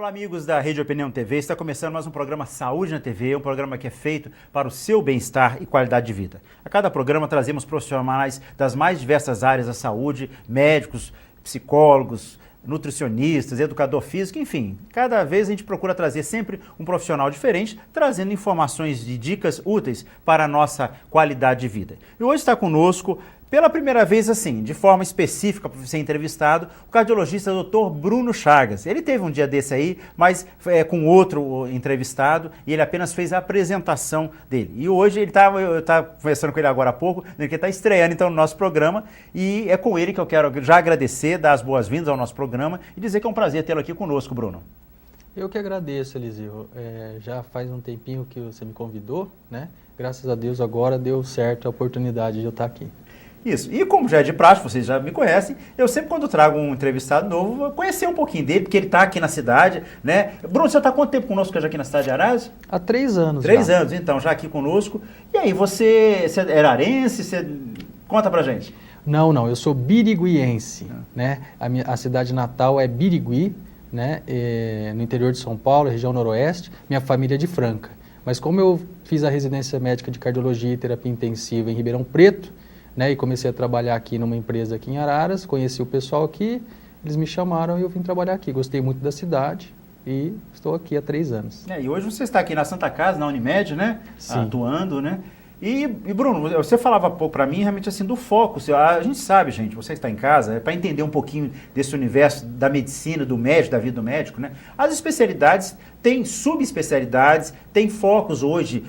Olá, amigos da Rede Opinião TV. Está começando mais um programa Saúde na TV, um programa que é feito para o seu bem-estar e qualidade de vida. A cada programa trazemos profissionais das mais diversas áreas da saúde, médicos, psicólogos, nutricionistas, educador físico, enfim. Cada vez a gente procura trazer sempre um profissional diferente, trazendo informações e dicas úteis para a nossa qualidade de vida. E hoje está conosco, pela primeira vez, assim, de forma específica para ser entrevistado, o cardiologista Dr. Bruno Chagas. Ele teve um dia desse aí, mas com outro entrevistado, e ele apenas fez a apresentação dele. E hoje eu estava conversando com ele agora há pouco, ele está estreando então no nosso programa, e é com ele que eu quero já agradecer, dar as boas-vindas ao nosso programa e dizer que é um prazer tê-lo aqui conosco, Bruno. Eu que agradeço, Eliseu. Já faz um tempinho que você me convidou, né? Graças a Deus agora deu certo a oportunidade de eu estar aqui. Isso. E como já é de praxe, vocês já me conhecem, eu sempre quando trago um entrevistado novo, vou conhecer um pouquinho dele, porque ele está aqui na cidade, né? Bruno, você está há quanto tempo conosco já aqui na cidade de Araras? Há 3 anos. 3 anos, então, já aqui conosco. E aí, você é ararense? Conta pra gente. Não, eu sou biriguiense, né? A cidade natal é Birigui, né? No interior de São Paulo, região noroeste. Minha família é de Franca. Mas como eu fiz a residência médica de cardiologia e terapia intensiva em Ribeirão Preto, né, e comecei a trabalhar aqui numa empresa aqui em Araras, conheci o pessoal aqui, eles me chamaram e eu vim trabalhar aqui. Gostei muito da cidade e estou aqui há 3 anos. E hoje você está aqui na Santa Casa, na Unimed, né? Sim. Atuando, né? E Bruno, você falava pouco para mim realmente assim do foco. A gente sabe, gente, você está em casa, é para entender um pouquinho desse universo da medicina, do médico, da vida do médico, né? As especialidades têm subespecialidades, tem focos hoje,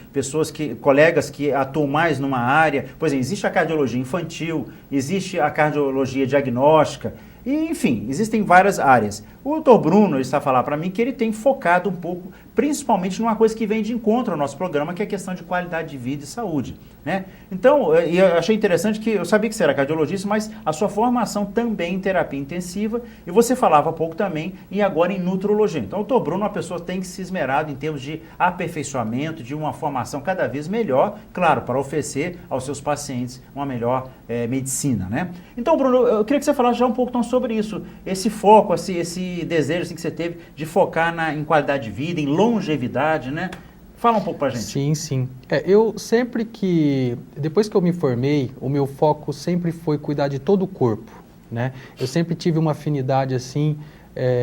colegas que atuam mais numa área. Por exemplo, existe a cardiologia infantil, existe a cardiologia diagnóstica, e, enfim, existem várias áreas. O Dr. Bruno está falando para mim que ele tem focado um pouco, principalmente numa coisa que vem de encontro ao nosso programa, que é a questão de qualidade de vida e saúde, né? Então, eu achei interessante que eu sabia que você era cardiologista, mas a sua formação também em terapia intensiva, e você falava há pouco também, e agora em nutrologia. Então, o Dr. Bruno é uma pessoa que tem que se esmerar em termos de aperfeiçoamento, de uma formação cada vez melhor, claro, para oferecer aos seus pacientes uma melhor medicina, né? Então, Bruno, eu queria que você falasse já um pouco então, sobre isso, esse foco, esse desejo assim, que você teve de focar em qualidade de vida, em longevidade, né? Fala um pouco pra gente. Sim. Depois que eu me formei, o meu foco sempre foi cuidar de todo o corpo, né? Eu sempre tive uma afinidade assim,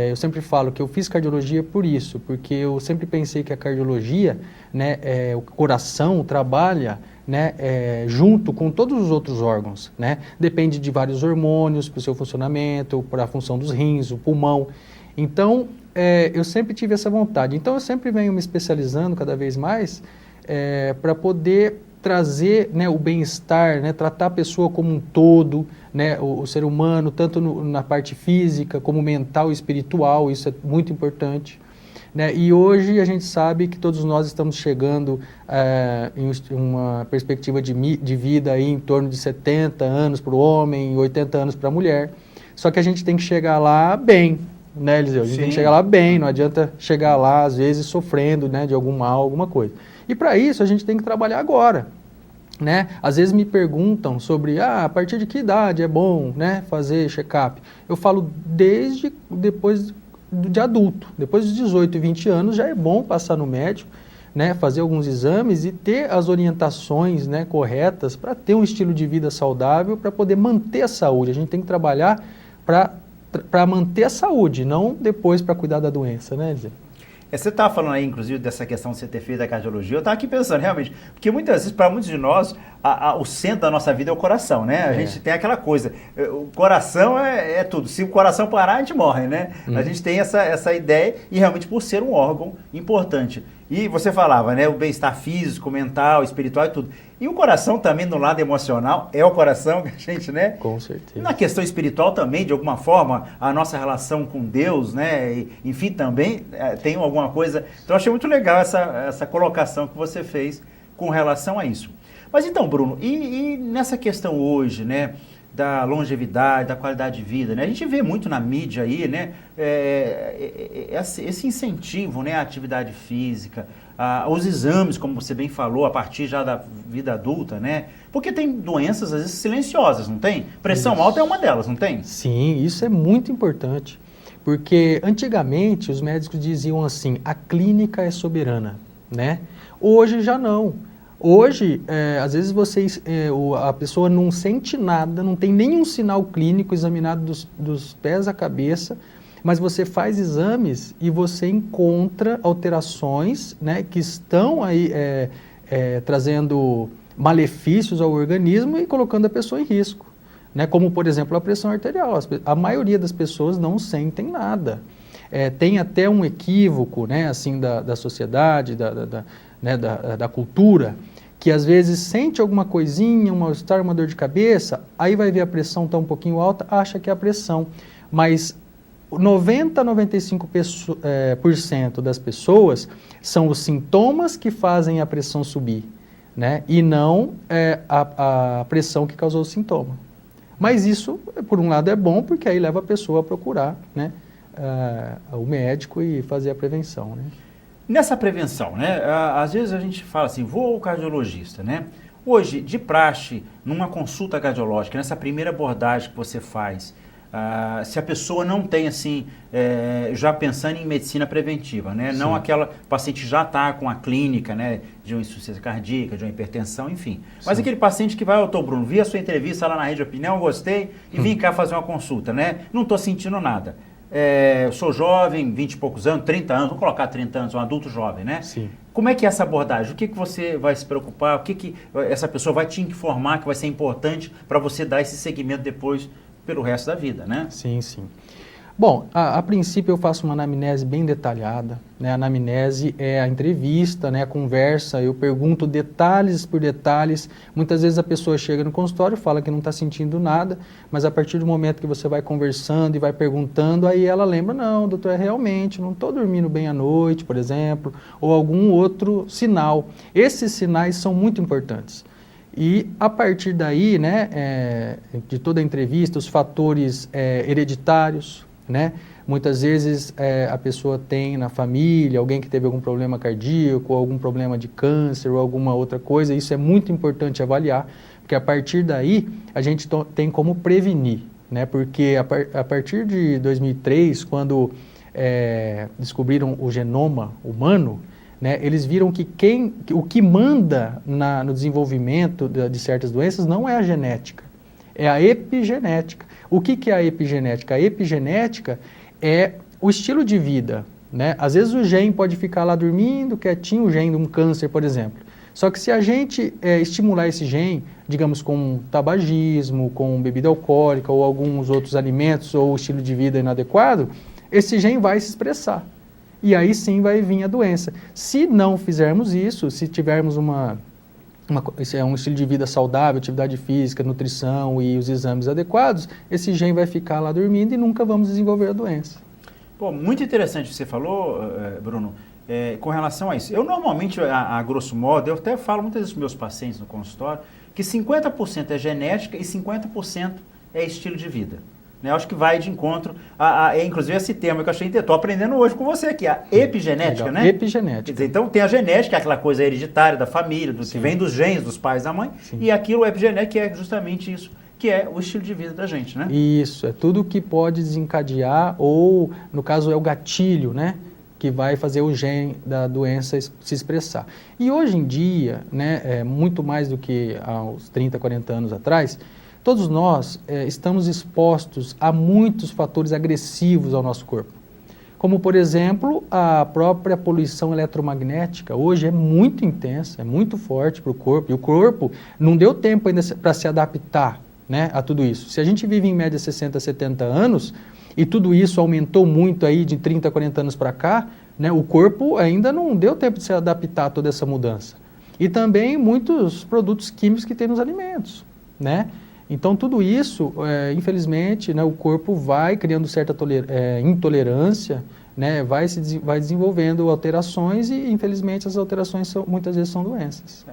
eu sempre falo que eu fiz cardiologia por isso, porque eu sempre pensei que a cardiologia, né, o coração trabalha, né, junto com todos os outros órgãos, né? Depende de vários hormônios para o seu funcionamento, para a função dos rins, o pulmão. Então, eu sempre tive essa vontade. Então, eu sempre venho me especializando cada vez mais para poder trazer, né, o bem-estar, né, tratar a pessoa como um todo, né, o ser humano, tanto na parte física como mental e espiritual, isso é muito importante. Né? E hoje a gente sabe que todos nós estamos chegando em uma perspectiva de vida aí em torno de 70 anos para o homem e 80 anos para a mulher. Só que a gente tem que chegar lá bem, né, Eliseu? A gente tem que chegar lá bem, não adianta chegar lá, às vezes, sofrendo, né, de algum mal, alguma coisa. E para isso a gente tem que trabalhar agora. Né? Às vezes me perguntam sobre a partir de que idade é bom, né, fazer check-up. Eu falo desde depois de adulto, depois dos 18 e 20 anos já é bom passar no médico, né, fazer alguns exames e ter as orientações, né, corretas para ter um estilo de vida saudável, para poder manter a saúde. A gente tem que trabalhar para manter a saúde, não depois para cuidar da doença, né, Zé? Você estava falando aí, inclusive, dessa questão de você ter feito a cardiologia. Eu estava aqui pensando, realmente, porque muitas vezes, para muitos de nós, o centro da nossa vida é o coração, né? A gente tem aquela coisa, o coração é tudo. Se o coração parar, a gente morre, né? A gente tem essa ideia, e realmente por ser um órgão importante. E você falava, né? O bem-estar físico, mental, espiritual e tudo. E o coração também, no lado emocional, é o coração que a gente, né? Com certeza. Na questão espiritual também, de alguma forma, a nossa relação com Deus, né? E, enfim, também tem alguma coisa. Então, eu achei muito legal essa colocação que você fez com relação a isso. Mas então, Bruno, e nessa questão hoje, né? Da longevidade, da qualidade de vida, né? A gente vê muito na mídia aí, né? Esse incentivo, né? À atividade física, os exames, como você bem falou, a partir já da vida adulta, né? Porque tem doenças, às vezes, silenciosas, não tem? Pressão alta é uma delas, não tem? Sim, isso é muito importante. Porque antigamente os médicos diziam assim, a clínica é soberana, né? Hoje já não. Hoje, às vezes a pessoa não sente nada, não tem nenhum sinal clínico examinado dos pés à cabeça, mas você faz exames e você encontra alterações, né, que estão aí trazendo malefícios ao organismo e colocando a pessoa em risco, né? Como, por exemplo, a pressão arterial. A maioria das pessoas não sentem nada. Tem até um equívoco, né, assim, da sociedade, da cultura, que às vezes sente alguma coisinha, um mal-estar, uma dor de cabeça, aí vai ver a pressão está um pouquinho alta, acha que é a pressão. Mas 90 a 95% das pessoas são os sintomas que fazem a pressão subir, né? E não a pressão que causou o sintoma. Mas isso, por um lado, é bom, porque aí leva a pessoa a procurar, né, o médico e fazer a prevenção, né? Nessa prevenção, né? Às vezes a gente fala assim, vou ao cardiologista, né? Hoje, de praxe, numa consulta cardiológica, nessa primeira abordagem que você faz, se a pessoa não tem, assim, já pensando em medicina preventiva, né? Sim. Não aquela paciente já está com a clínica, né, de uma insuficiência cardíaca, de uma hipertensão, enfim. Mas aquele paciente que vai, doutor Bruno, vi a sua entrevista lá na Rede Opinião, gostei, e vim cá fazer uma consulta, né? Não estou sentindo nada. Eu sou jovem, 20 e poucos anos, 30 anos, vou colocar 30 anos, um adulto jovem, né? Sim. Como é que é essa abordagem? O que você vai se preocupar? O que essa pessoa vai te informar que vai ser importante para você dar esse segmento depois pelo resto da vida, né? Sim, sim. Bom, a princípio eu faço uma anamnese bem detalhada, né? A anamnese é a entrevista, né? A conversa, eu pergunto detalhes por detalhes. Muitas vezes a pessoa chega no consultório e fala que não está sentindo nada, mas a partir do momento que você vai conversando e vai perguntando, aí ela lembra, não, doutor, realmente não estou dormindo bem à noite, por exemplo, ou algum outro sinal. Esses sinais são muito importantes. E a partir daí, né, de toda a entrevista, os fatores hereditários, né? Muitas vezes a pessoa tem na família alguém que teve algum problema cardíaco, ou algum problema de câncer, ou alguma outra coisa. Isso é muito importante avaliar, porque a partir daí a gente tem como prevenir, né? Porque a partir de 2003, quando descobriram o genoma humano, né, eles viram que o que manda no desenvolvimento de certas doenças não é a genética, é a epigenética. O que é a epigenética? A epigenética é o estilo de vida, né? Às vezes o gene pode ficar lá dormindo, quietinho, o gene de um câncer, por exemplo. Só que se a gente estimular esse gene, digamos com tabagismo, com bebida alcoólica ou alguns outros alimentos ou estilo de vida inadequado, esse gene vai se expressar. E aí sim vai vir a doença. Se não fizermos isso, se tivermos um estilo de vida saudável, atividade física, nutrição e os exames adequados, esse gene vai ficar lá dormindo e nunca vamos desenvolver a doença. Pô, muito interessante o que você falou, Bruno, com relação a isso. Eu normalmente, a grosso modo, eu até falo muitas vezes com meus pacientes no consultório, que 50% é genética e 50% é estilo de vida. Eu acho que vai de encontro inclusive esse termo que eu achei interessante. Estou aprendendo hoje com você aqui, a epigenética, legal, né? Epigenética. Quer dizer, então tem a genética, aquela coisa hereditária da família, que vem dos genes dos pais e da mãe, sim, e aquilo epigenético que é justamente isso, que é o estilo de vida da gente, né? Isso, é tudo que pode desencadear ou, no caso, é o gatilho, né? Que vai fazer o gene da doença se expressar. E hoje em dia, né, muito mais do que há uns 30, 40 anos atrás, todos nós estamos expostos a muitos fatores agressivos ao nosso corpo. Como, por exemplo, a própria poluição eletromagnética. Hoje é muito intensa, é muito forte para o corpo. E o corpo não deu tempo ainda para se adaptar, né, a tudo isso. Se a gente vive em média 60, 70 anos, e tudo isso aumentou muito aí de 30, 40 anos para cá, né, o corpo ainda não deu tempo de se adaptar a toda essa mudança. E também muitos produtos químicos que tem nos alimentos, né? Então, tudo isso, infelizmente, né, o corpo vai criando certa intolerância, né, vai desenvolvendo alterações e, infelizmente, as alterações muitas vezes são doenças.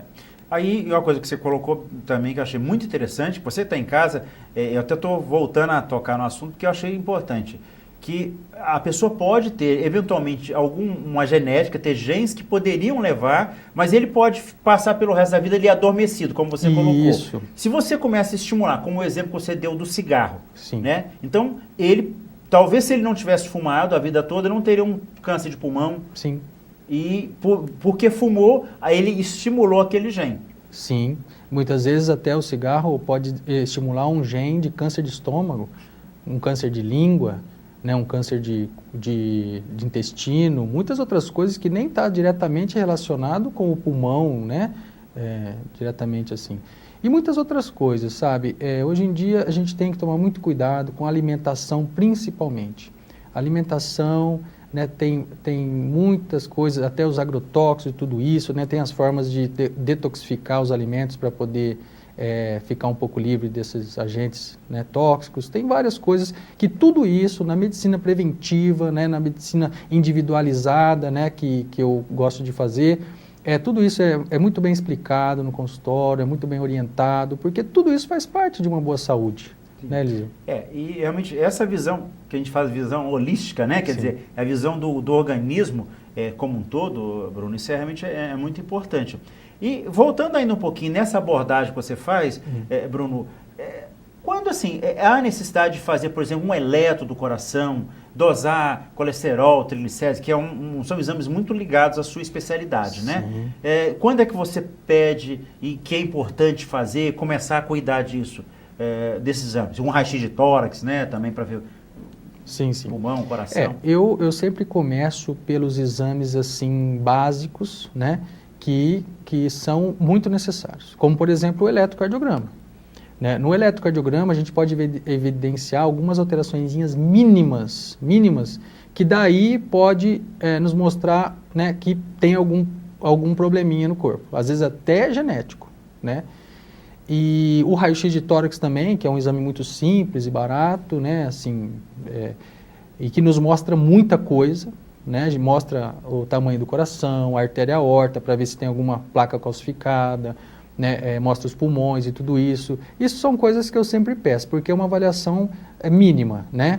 Aí, uma coisa que você colocou também que eu achei muito interessante, você está em casa, eu até estou voltando a tocar no assunto que eu achei importante, que a pessoa pode ter, eventualmente, uma genética, ter genes que poderiam levar, mas ele pode passar pelo resto da vida ali adormecido, como você colocou. Isso. Se você começa a estimular, como o exemplo que você deu do cigarro, sim, né? Então, ele talvez se ele não tivesse fumado a vida toda, não teria um câncer de pulmão. Sim. E porque fumou, aí ele estimulou aquele gene. Sim. Muitas vezes até o cigarro pode estimular um gene de câncer de estômago, um câncer de língua, né, um câncer de intestino, muitas outras coisas que nem está diretamente relacionado com o pulmão, né, diretamente assim. E muitas outras coisas, sabe? Hoje em dia a gente tem que tomar muito cuidado com a alimentação, principalmente. A alimentação, né, tem muitas coisas, até os agrotóxicos e tudo isso, né, tem as formas de detoxificar os alimentos para poder ficar um pouco livre desses agentes, né, tóxicos. Tem várias coisas que tudo isso na medicina preventiva, né, na medicina individualizada, né, que eu gosto de fazer, tudo isso é muito bem explicado no consultório, é muito bem orientado, porque tudo isso faz parte de uma boa saúde. Né, Eliseu? E realmente essa visão que a gente faz, visão holística, né? Quer dizer, a visão do organismo como um todo, Bruno, isso realmente é muito importante. E voltando ainda um pouquinho nessa abordagem que você faz, Bruno, quando assim, há necessidade de fazer, por exemplo, um eletro do coração, dosar colesterol, triglicéridos, que são exames muito ligados à sua especialidade, né? Quando é que você pede e que é importante fazer, começar a cuidar disso? Desses exames, um raio-x de tórax, né, também para ver pulmão, coração. Eu sempre começo pelos exames assim básicos, né, que são muito necessários, como por exemplo o eletrocardiograma. Né? No eletrocardiograma a gente pode evidenciar algumas alterações mínimas, que daí pode nos mostrar, né, que tem algum probleminha no corpo, às vezes até genético, né? E o raio-x de tórax também, que é um exame muito simples e barato, né, assim, e que nos mostra muita coisa, né, mostra o tamanho do coração, a artéria aorta, para ver se tem alguma placa calcificada, né, mostra os pulmões e tudo isso. Isso são coisas que eu sempre peço, porque é uma avaliação mínima, né?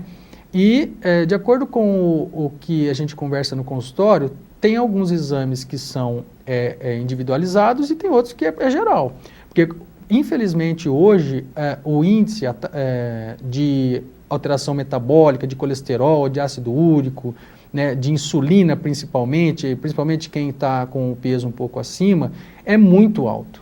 E, de acordo com o que a gente conversa no consultório, tem alguns exames que são individualizados e tem outros que é geral. Porque infelizmente, hoje, o índice de alteração metabólica, de colesterol, de ácido úrico, né, de insulina principalmente quem está com o peso um pouco acima, é muito alto.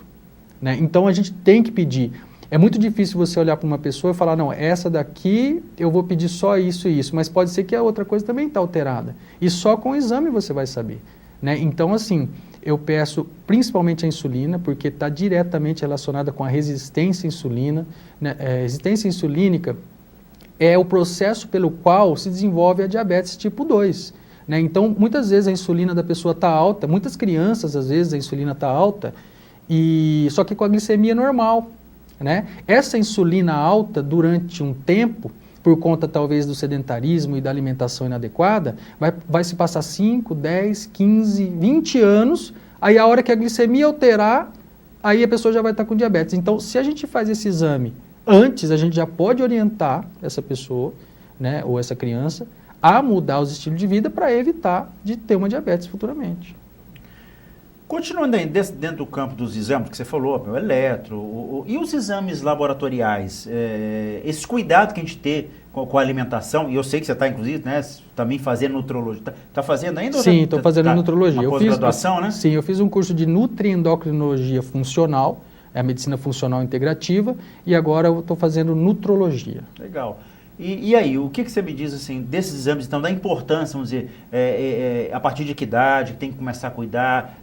Né? Então, a gente tem que pedir. É muito difícil você olhar para uma pessoa e falar, não, essa daqui eu vou pedir só isso e isso, mas pode ser que a outra coisa também está alterada. E só com o exame você vai saber. Né? Então, assim, eu peço principalmente a insulina, porque está diretamente relacionada com a resistência à insulina. Né? Resistência insulínica é o processo pelo qual se desenvolve a diabetes tipo 2. Né? Então, muitas vezes a insulina da pessoa está alta, muitas crianças, às vezes, a insulina está alta, só que com a glicemia normal. Né? Essa insulina alta, durante um tempo, por conta talvez do sedentarismo e da alimentação inadequada, vai se passar 5, 10, 15, 20 anos, aí a hora que a glicemia alterar, aí a pessoa já vai estar com diabetes. Então, se a gente faz esse exame antes, a gente já pode orientar essa pessoa, né, ou essa criança, a mudar os estilos de vida para evitar de ter uma diabetes futuramente. Continuando aí dentro do campo dos exames que você falou, o eletro, e os exames laboratoriais, esse cuidado que a gente tem com a alimentação, e eu sei que você está, inclusive, né, também fazendo nutrologia. Está fazendo ainda? Sim, estou fazendo nutrologia. Uma pós-graduação, né? Sim, eu fiz um curso de nutriendocrinologia funcional, a medicina funcional integrativa, e agora eu estou fazendo nutrologia. Legal. E aí, o que você me diz assim, desses exames, então, da importância, vamos dizer, a partir de que idade, que tem que começar a cuidar,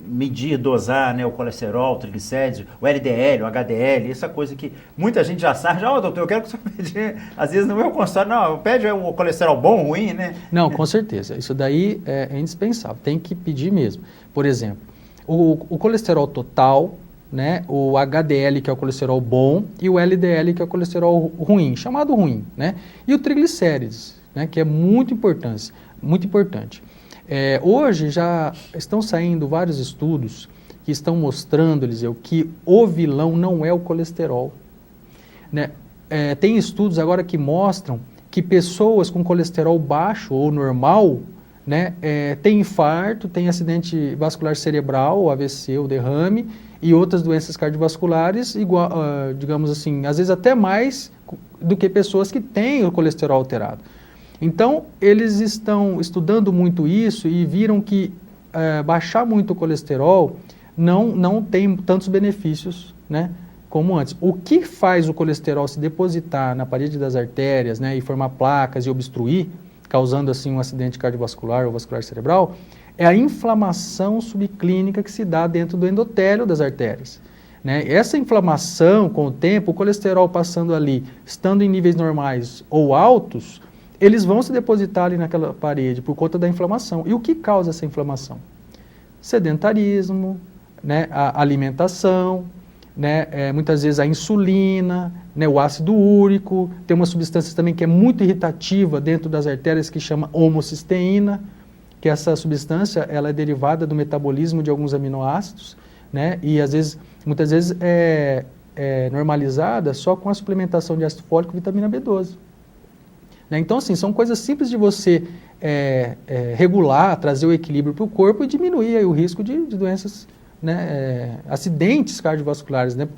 medir, dosar, né, o colesterol, o triglicéridos, o LDL, o HDL, essa coisa que muita gente já sabe, doutor, eu quero que você medir, às vezes no meu consultório, não, pede o colesterol bom, ruim, né? Não, com certeza, isso daí é indispensável, tem que pedir mesmo. Por exemplo, o colesterol total, né, o HDL, que é o colesterol bom, e o LDL, que é o colesterol ruim, chamado ruim, né? E o triglicérides, né, que é muito importante. Hoje já estão saindo vários estudos que estão mostrando, Eliseu, que o vilão não é o colesterol. Né? Tem estudos agora que mostram que pessoas com colesterol baixo ou normal, né, têm infarto, têm acidente vascular cerebral, o AVC, o derrame, e outras doenças cardiovasculares, digamos assim, às vezes até mais do que pessoas que têm o colesterol alterado. Então, eles estão estudando muito isso e viram que baixar muito o colesterol não tem tantos benefícios, né, como antes. O que faz o colesterol se depositar na parede das artérias, né, e formar placas e obstruir, causando assim um acidente cardiovascular ou vascular cerebral, é a inflamação subclínica que se dá dentro do endotélio das artérias. Né? Essa inflamação, com o tempo, o colesterol passando ali, estando em níveis normais ou altos, eles vão se depositar ali naquela parede por conta da inflamação. E o que causa essa inflamação? Sedentarismo, né? A alimentação, né? Muitas vezes a insulina, né? O ácido úrico, tem uma substância também que é muito irritativa dentro das artérias que chama homocisteína, que essa substância ela é derivada do metabolismo de alguns aminoácidos, né? E muitas vezes é normalizada só com a suplementação de ácido fólico e vitamina B12. Né? Então, assim, são coisas simples de você regular, trazer o equilíbrio para o corpo e diminuir aí o risco de doenças, né, acidentes cardiovasculares, né?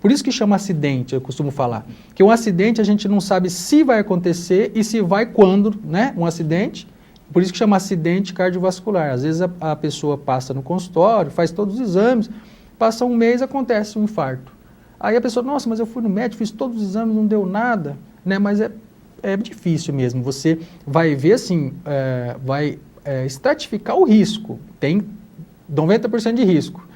Por isso que chama acidente, eu costumo falar. Que um acidente a gente não sabe se vai acontecer e se vai quando, né? Um acidente. Por isso que chama acidente cardiovascular. Às vezes a pessoa passa no consultório, faz todos os exames, passa um mês, acontece um infarto. Aí a pessoa, nossa, mas eu fui no médico, fiz todos os exames, não deu nada, né? Mas é difícil mesmo. Você vai ver assim, vai estratificar o risco. Tem 90% de risco.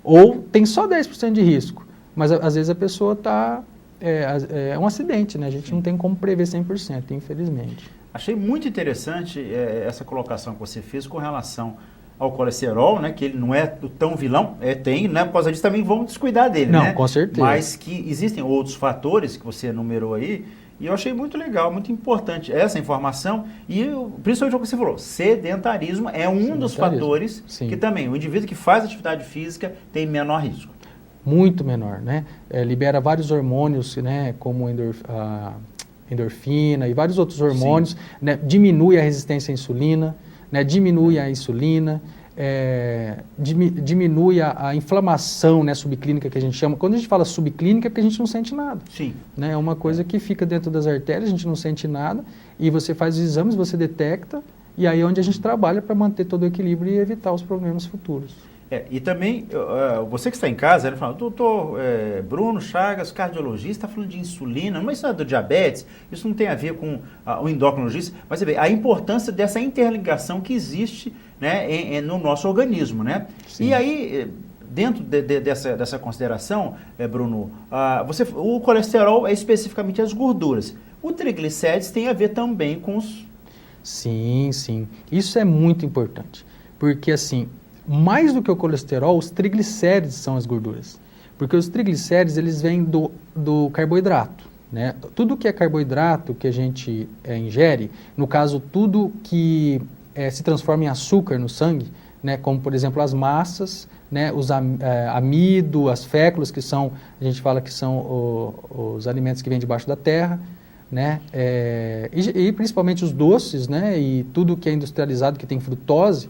Ou tem só 10% de risco. Mas às vezes a pessoa está... É um acidente, né? A gente não tem como prever 100%, infelizmente. Achei muito interessante essa colocação que você fez com relação ao colesterol, né, que ele não é tão vilão, tem, né, por causa disso também vamos descuidar dele, não, né? Com certeza. Mas que existem outros fatores que você enumerou aí, e eu achei muito legal, muito importante essa informação, e principalmente o que você falou, sedentarismo é um dos fatores que também, o indivíduo que faz atividade física tem menor risco. Muito menor, né? Libera vários hormônios, né, como endorfina e vários outros hormônios, né, diminui a resistência à insulina, né, diminui a insulina, diminui a inflamação, né, subclínica que a gente chama. Quando a gente fala subclínica é porque a gente não sente nada. Sim. Né, é uma coisa que fica dentro das artérias, a gente não sente nada, e você faz os exames, você detecta, e aí é onde a gente trabalha para manter todo o equilíbrio e evitar os problemas futuros. E também, você que está em casa, ele fala, doutor Bruno Chagas, cardiologista, está falando de insulina, mas isso é do diabetes, isso não tem a ver com o endocrinologista, mas você vê a importância dessa interligação que existe, né, no nosso organismo, né? Sim. E aí, dentro dessa consideração, Bruno, o colesterol é especificamente as gorduras. O triglicérides tem a ver também com os... Sim, sim. Isso é muito importante, porque assim... Mais do que o colesterol, os triglicérides são as gorduras. Porque os triglicérides, eles vêm do carboidrato, né? Tudo que é carboidrato que a gente ingere, no caso, tudo que se transforma em açúcar no sangue, né? Como, por exemplo, as massas, né? Os amido, as féculas, que são, a gente fala que são os alimentos que vêm debaixo da terra, né? E principalmente os doces, né? E tudo que é industrializado, que tem frutose,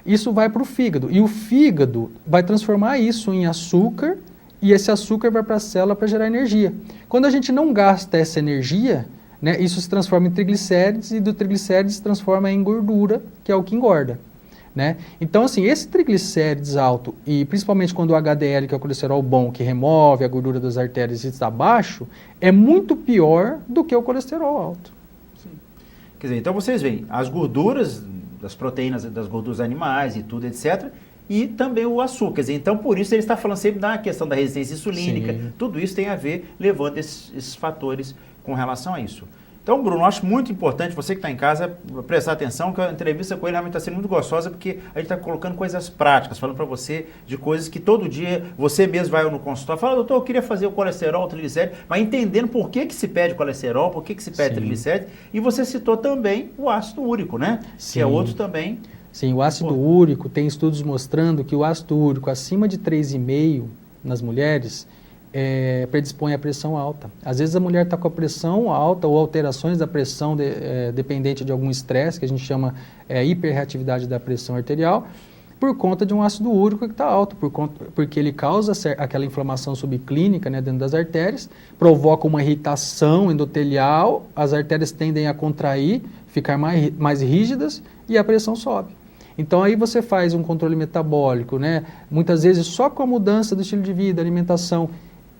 isso vai para o fígado, e o fígado vai transformar isso em açúcar, e esse açúcar vai para a célula para gerar energia. Quando a gente não gasta essa energia, né, isso se transforma em triglicérides, e do triglicérides se transforma em gordura, que é o que engorda. Né? Então, assim, esse triglicérides alto, e principalmente quando o HDL, que é o colesterol bom, que remove a gordura das artérias, está baixo, é muito pior do que o colesterol alto. Sim. Quer dizer, então vocês veem, as gorduras... das proteínas, das gorduras animais e tudo, etc. E também o açúcar. Então, por isso ele está falando sempre da questão da resistência insulínica. Sim. Tudo isso tem a ver, levando esses fatores com relação a isso. Então, Bruno, eu acho muito importante, você que está em casa, prestar atenção, que a entrevista com ele realmente está sendo muito gostosa, porque a gente está colocando coisas práticas, falando para você de coisas que todo dia você mesmo vai no consultório, fala, doutor, eu queria fazer o colesterol, o triglicérides, mas entendendo por que se pede colesterol, por que se pede triglicérides, e você citou também o ácido úrico, né? Sim. Que é outro também. Sim, o ácido úrico, tem estudos mostrando que o ácido úrico acima de 3,5 nas mulheres, predispõe à pressão alta. Às vezes a mulher está com a pressão alta ou alterações da pressão dependente de algum estresse, que a gente chama hiperreatividade da pressão arterial, por conta de um ácido úrico que está alto, porque ele causa aquela inflamação subclínica, né, dentro das artérias, provoca uma irritação endotelial, as artérias tendem a contrair, ficar mais rígidas e a pressão sobe. Então aí você faz um controle metabólico, né, muitas vezes só com a mudança do estilo de vida, alimentação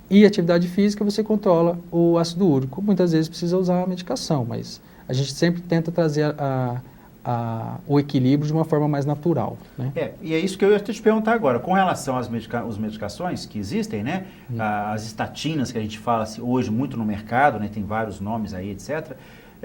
e atividade física você controla o ácido úrico. Muitas vezes precisa usar a medicação, mas a gente sempre tenta trazer o equilíbrio de uma forma mais natural, né? E é isso que eu ia te perguntar agora. Com relação às medicações que existem, né? As estatinas que a gente fala hoje muito no mercado, né? Tem vários nomes aí, etc.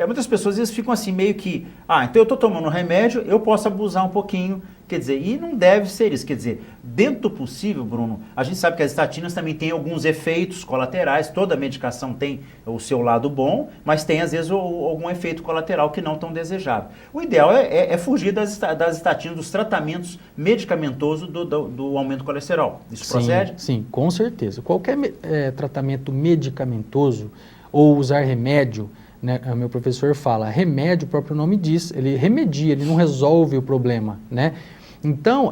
Muitas pessoas às vezes ficam assim meio que, então eu estou tomando um remédio, eu posso abusar um pouquinho, quer dizer, e não deve ser isso. Quer dizer, dentro do possível, Bruno, a gente sabe que as estatinas também têm alguns efeitos colaterais, toda medicação tem o seu lado bom, mas tem às vezes algum efeito colateral que não tão desejado. O ideal é fugir das estatinas, dos tratamentos medicamentosos do aumento do colesterol. Isso procede? Sim, com certeza. Qualquer tratamento medicamentoso ou usar remédio, né, o meu professor fala, remédio, o próprio nome diz, ele remedia, ele não resolve o problema, né? Então,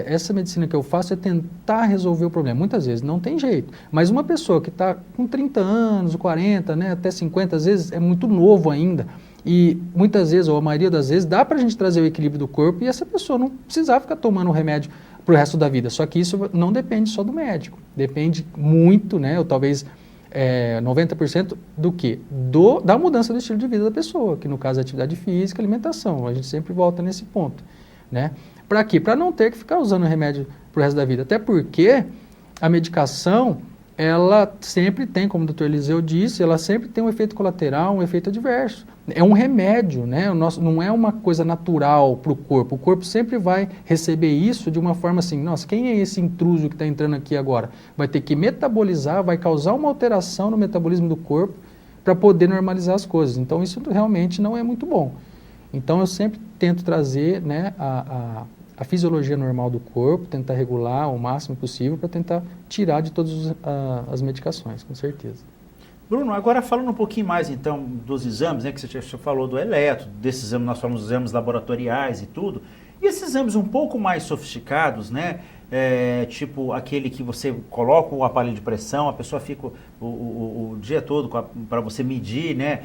essa medicina que eu faço é tentar resolver o problema. Muitas vezes não tem jeito, mas uma pessoa que está com 30 anos, 40, né, até 50, às vezes é muito novo ainda, e muitas vezes, ou a maioria das vezes, dá para a gente trazer o equilíbrio do corpo e essa pessoa não precisar ficar tomando remédio para o resto da vida. Só que isso não depende só do médico, depende muito, né, ou talvez 90% do quê? Da mudança do estilo de vida da pessoa, que no caso é atividade física, alimentação. A gente sempre volta nesse ponto, né? Para quê? Para não ter que ficar usando remédio pro resto da vida. Até porque a medicação, ela sempre tem, como o Dr. Eliseu disse, ela sempre tem um efeito colateral, um efeito adverso. É um remédio, né? Não é uma coisa natural para o corpo. O corpo sempre vai receber isso de uma forma assim, nossa, quem é esse intruso que está entrando aqui agora? Vai ter que metabolizar, vai causar uma alteração no metabolismo do corpo para poder normalizar as coisas. Então isso realmente não é muito bom. Então eu sempre tento trazer, né, a fisiologia normal do corpo, tentar regular o máximo possível para tentar tirar de todas as medicações, com certeza. Bruno, agora falando um pouquinho mais então dos exames, né, que você falou do eletro, desses exames, nós falamos dos exames laboratoriais e tudo, e esses exames um pouco mais sofisticados, né, tipo aquele que você coloca o aparelho de pressão, a pessoa fica o dia todo para você medir, né,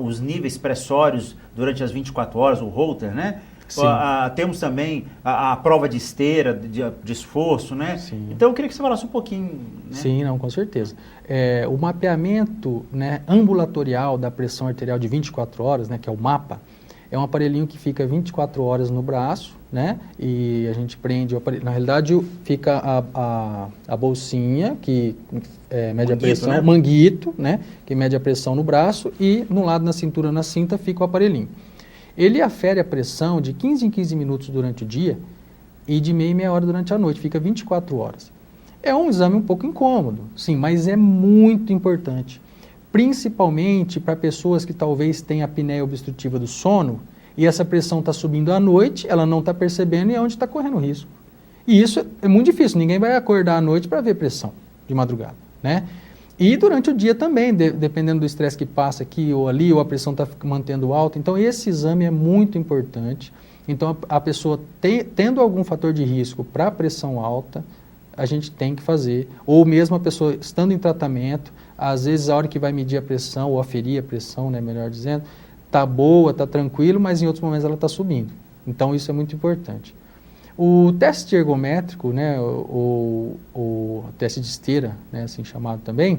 os níveis pressórios durante as 24 horas, o Holter, né? Temos também a prova de esteira, de esforço, né? Sim. Então eu queria que você falasse um pouquinho, né? Sim, não, com certeza. O mapeamento, né, ambulatorial da pressão arterial de 24 horas, né, que é o MAPA, é um aparelhinho que fica 24 horas no braço, né? E a gente prende o aparelho. Na realidade, fica a bolsinha que mede a pressão, né? O manguito, né? Que mede a pressão no braço, e no lado na cintura, na cinta, fica o aparelhinho. Ele afere a pressão de 15 em 15 minutos durante o dia e de meia em meia hora durante a noite, fica 24 horas. É um exame um pouco incômodo, sim, mas é muito importante, principalmente para pessoas que talvez tenham apneia obstrutiva do sono e essa pressão está subindo à noite, ela não está percebendo e é onde está correndo risco. E isso é muito difícil, ninguém vai acordar à noite para ver pressão de madrugada, né? E durante o dia também, dependendo do estresse que passa aqui ou ali, ou a pressão está mantendo alta. Então, esse exame é muito importante. Então, a pessoa tendo algum fator de risco para a pressão alta, a gente tem que fazer. Ou mesmo a pessoa estando em tratamento, às vezes a hora que vai medir a pressão, ou aferir a pressão, né, melhor dizendo, está boa, está tranquilo, mas em outros momentos ela está subindo. Então, isso é muito importante. O teste ergométrico, né, o teste de esteira, né, assim chamado também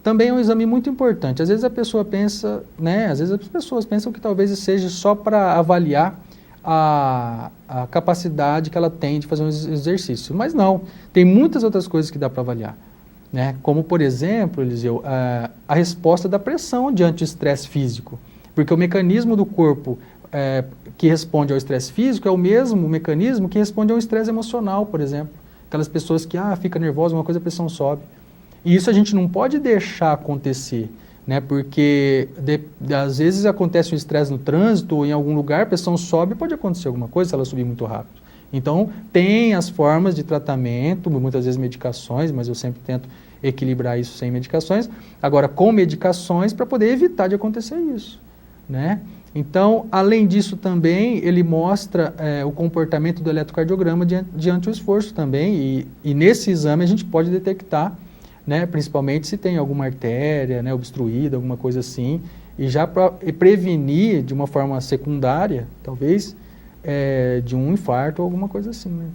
é um exame muito importante. Às vezes a pessoa pensa, né, às vezes as pessoas pensam que talvez seja só para avaliar a capacidade que ela tem de fazer um exercício, mas não, tem muitas outras coisas que dá para avaliar, né, como por exemplo, Eliseu, a resposta da pressão diante do estresse físico, porque o mecanismo do corpo que responde ao estresse físico é o mesmo mecanismo que responde ao estresse emocional, por exemplo. Aquelas pessoas que fica nervosa, uma coisa, a pressão sobe. E isso a gente não pode deixar acontecer, né? Porque às vezes acontece um estresse no trânsito ou em algum lugar, a pressão sobe, pode acontecer alguma coisa se ela subir muito rápido. Então, tem as formas de tratamento, muitas vezes medicações, mas eu sempre tento equilibrar isso sem medicações. Agora, com medicações para poder evitar de acontecer isso, né? Então, além disso também, ele mostra o comportamento do eletrocardiograma diante do esforço também, e nesse exame a gente pode detectar, né, principalmente se tem alguma artéria, né, obstruída, alguma coisa assim, e já prevenir de uma forma secundária, talvez, de um infarto ou alguma coisa assim. Né?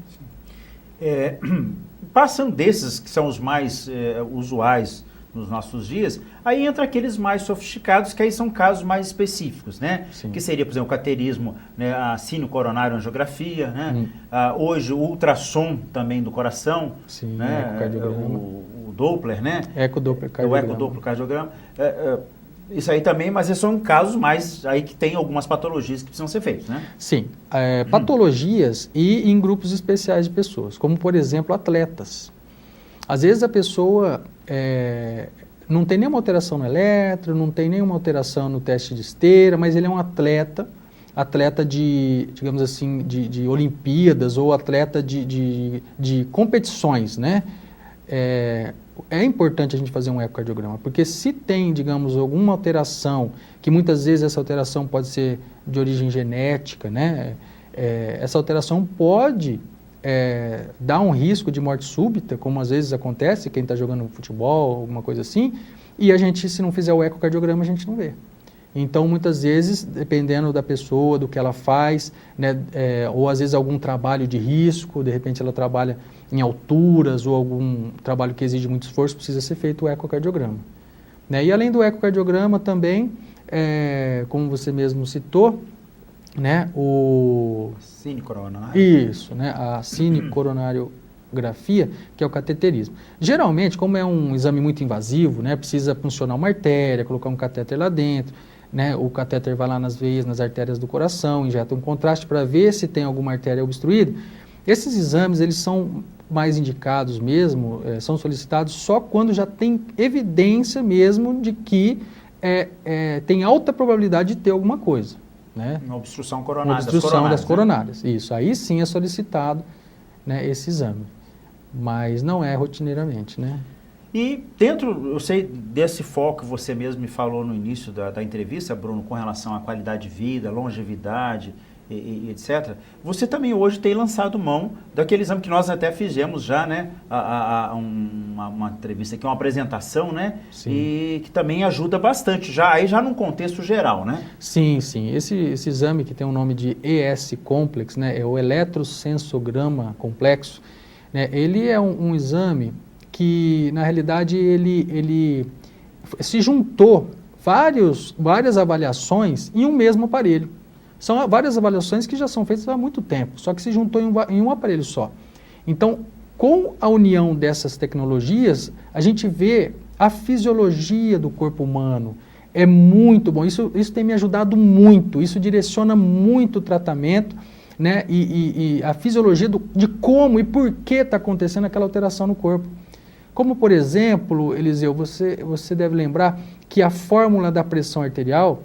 Passando desses que são os mais usuais nos nossos dias, aí entra aqueles mais sofisticados, que aí são casos mais específicos, né? Sim. Que seria, por exemplo, o cateterismo, né? A sino-coronário-angiografia, né? Hoje o ultrassom também do coração, sim, né? Ecocardiograma. O Doppler, né? Ecodoppler cardiograma. O ecodoppler cardiograma. Isso aí também, mas esses são casos mais aí que tem algumas patologias que precisam ser feitas, né? Sim, patologias e em grupos especiais de pessoas, como por exemplo atletas. Às vezes a pessoa não tem nenhuma alteração no eletro, não tem nenhuma alteração no teste de esteira, mas ele é um atleta de, digamos assim, de Olimpíadas ou atleta de competições, né? É importante a gente fazer um ecocardiograma, porque se tem, digamos, alguma alteração, que muitas vezes essa alteração pode ser de origem genética, né? Essa alteração pode dar um risco de morte súbita, como às vezes acontece, quem está jogando futebol, alguma coisa assim, e a gente, se não fizer o ecocardiograma, a gente não vê. Então, muitas vezes, dependendo da pessoa, do que ela faz, né, ou às vezes algum trabalho de risco, de repente ela trabalha em alturas ou algum trabalho que exige muito esforço, precisa ser feito o ecocardiograma. Né? E além do ecocardiograma também, como você mesmo citou, né, o... Cine-coronário. Isso, né, a cine-coronariografia, que é o cateterismo. Geralmente, como é um exame muito invasivo, né, precisa funcionar uma artéria, colocar um catéter lá dentro, né, o catéter vai lá nas veias, nas artérias do coração, injeta um contraste para ver se tem alguma artéria obstruída. Esses exames, eles são mais indicados mesmo, são solicitados só quando já tem evidência mesmo de que tem alta probabilidade de ter alguma coisa. Né? Uma obstrução coronária. Uma obstrução das coronárias. Né? Isso, aí sim é solicitado, né, esse exame, mas não é rotineiramente, né? E dentro, eu sei, desse foco que você mesmo me falou no início da entrevista, Bruno, com relação à qualidade de vida, longevidade e etc., você também hoje tem lançado mão daquele exame que nós até fizemos já, né? Uma entrevista aqui, uma apresentação, né? Sim. E que também ajuda bastante, aí já num contexto geral, né? Sim, sim. Esse exame que tem o nome de ES-Complex, né? É o eletrocensograma complexo, né? Ele é um exame que, na realidade, ele se juntou várias avaliações em um mesmo aparelho. São várias avaliações que já são feitas há muito tempo, só que se juntou em um aparelho só. Então, com a união dessas tecnologias, a gente vê a fisiologia do corpo humano. É muito bom, isso tem me ajudado muito, isso direciona muito o tratamento, né? E a fisiologia de como e por que está acontecendo aquela alteração no corpo. Como, por exemplo, Eliseu, você deve lembrar que a fórmula da pressão arterial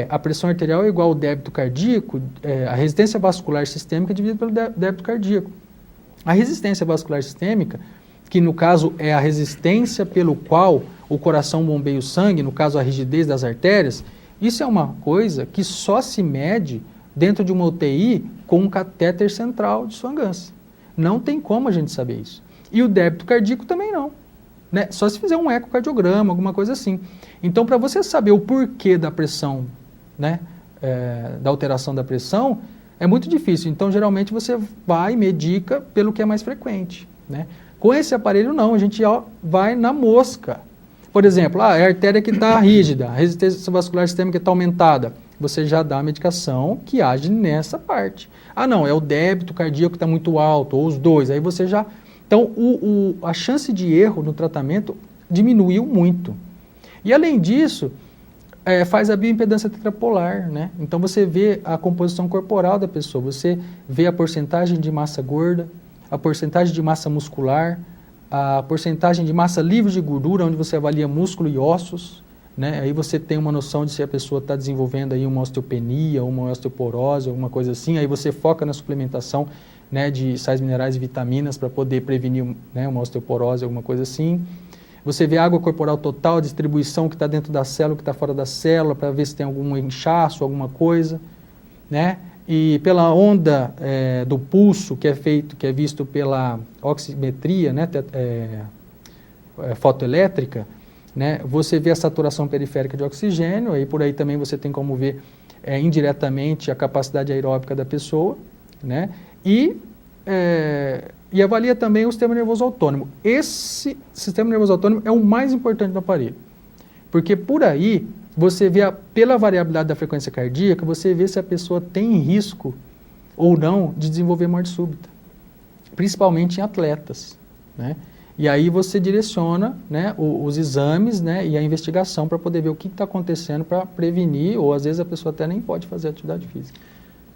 a pressão arterial é igual ao débito cardíaco, a resistência vascular sistêmica dividida pelo débito cardíaco. A resistência vascular sistêmica, que no caso é a resistência pelo qual o coração bombeia o sangue, no caso a rigidez das artérias, isso é uma coisa que só se mede dentro de uma UTI com um catéter central de Swan-Ganz. Não tem como a gente saber isso. E o débito cardíaco também não. Né? Só se fizer um ecocardiograma, alguma coisa assim. Então, para você saber o porquê da pressão, né, da alteração da pressão, é muito difícil. Então, geralmente, você vai e medica pelo que é mais frequente. Né? Com esse aparelho, não. A gente vai na mosca. Por exemplo, a artéria que está rígida, a resistência vascular sistêmica está aumentada. Você já dá a medicação que age nessa parte. Ah, não, é o débito cardíaco que está muito alto, ou os dois. Aí você já... Então, a chance de erro no tratamento diminuiu muito. E, além disso, faz a bioimpedância tetrapolar, né? Então, você vê a composição corporal da pessoa, você vê a porcentagem de massa gorda, a porcentagem de massa muscular, a porcentagem de massa livre de gordura, onde você avalia músculo e ossos, né? Aí você tem uma noção de se a pessoa está desenvolvendo aí uma osteopenia, uma osteoporose, alguma coisa assim. Aí você foca na suplementação, né, de sais minerais e vitaminas para poder prevenir, né, uma osteoporose, alguma coisa assim. Você vê a água corporal total, a distribuição que está dentro da célula, que está fora da célula, para ver se tem algum inchaço, alguma coisa, né? E pela onda do pulso, que é visto pela oximetria, né, fotoelétrica, né, você vê a saturação periférica de oxigênio, e por aí também você tem como ver indiretamente a capacidade aeróbica da pessoa, né, e avalia também o sistema nervoso autônomo. Esse sistema nervoso autônomo é o mais importante do aparelho, porque por aí você vê, pela variabilidade da frequência cardíaca, você vê se a pessoa tem risco ou não de desenvolver morte súbita, principalmente em atletas, né? E aí você direciona, né, os exames, né, e a investigação para poder ver o que está acontecendo para prevenir, ou às vezes a pessoa até nem pode fazer atividade física.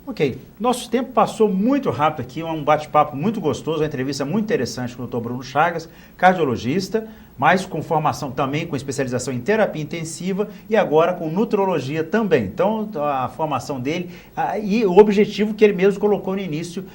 Ok, nosso tempo passou muito rápido aqui, um bate-papo muito gostoso, uma entrevista muito interessante com o Dr. Bruno Chagas, cardiologista, mas com formação também, com especialização em terapia intensiva e agora com nutrologia também. Então, a formação dele e o objetivo que ele mesmo colocou no início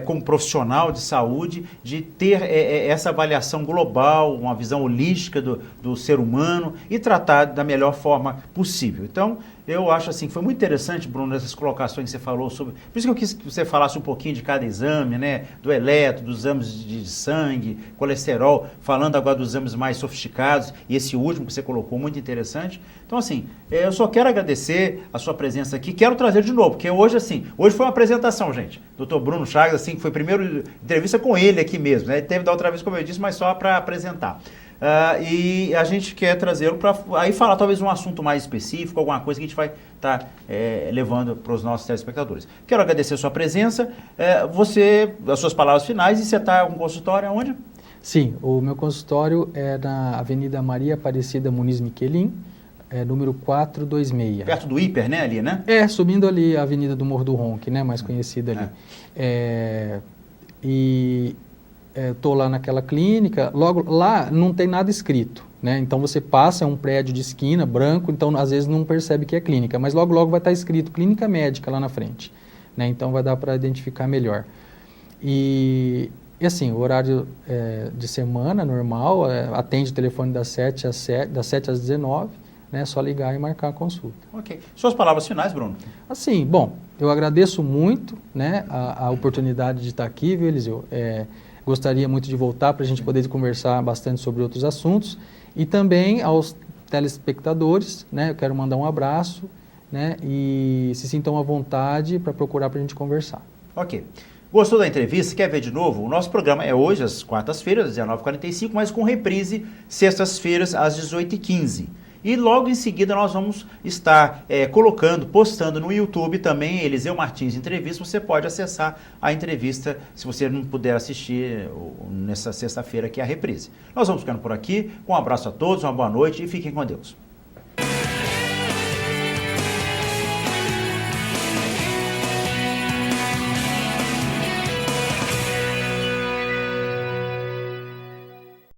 como profissional de saúde, de ter essa avaliação global, uma visão holística do ser humano e tratar da melhor forma possível. Então, eu acho assim que foi muito interessante, Bruno, essas colocações que você falou sobre... Por isso que eu quis que você falasse um pouquinho de cada exame, né? Do eletro, dos exames de sangue, colesterol, falando agora dos exames mais sofisticados, e esse último que você colocou, muito interessante. Então, assim, eu só quero agradecer a sua presença aqui, quero trazer de novo, porque hoje, assim, hoje foi uma apresentação, gente. Dr. Bruno Chagas, assim, que foi a primeira entrevista com ele aqui mesmo, né? Ele teve da outra vez, como eu disse, mas só para apresentar. E a gente quer trazê-lo para aí falar talvez um assunto mais específico, alguma coisa que a gente vai estar levando para os nossos telespectadores. Quero agradecer a sua presença, as suas palavras finais, e você está com consultório aonde? Sim, o meu consultório é na Avenida Maria Aparecida Muniz Miquelin, número 426. Perto do Hiper, né, ali, né? Subindo ali a Avenida do Morro do Ronque, né, mais conhecida ali. Estou lá naquela clínica, logo lá não tem nada escrito, né? Então você passa, é um prédio de esquina, branco, então às vezes não percebe que é clínica, mas logo vai estar escrito clínica médica lá na frente, né? Então vai dar para identificar melhor. E assim, o horário de semana normal, atende o telefone das 7 às 19, né? É só ligar e marcar a consulta. Ok. Suas palavras finais, Bruno? Assim, bom, eu agradeço muito, né, a oportunidade de estar aqui, viu, Eliseu? Gostaria muito de voltar para a gente poder conversar bastante sobre outros assuntos. E também aos telespectadores, né, eu quero mandar um abraço, né, e se sintam à vontade para procurar para a gente conversar. Ok. Gostou da entrevista? Quer ver de novo? O nosso programa é hoje, às quartas-feiras, às 19h45, mas com reprise sextas-feiras, às 18h15. E logo em seguida nós vamos estar postando no YouTube também Eliseu Martins Entrevista. Você pode acessar a entrevista se você não puder assistir nessa sexta-feira, que é a reprise. Nós vamos ficando por aqui. Um abraço a todos, uma boa noite e fiquem com Deus.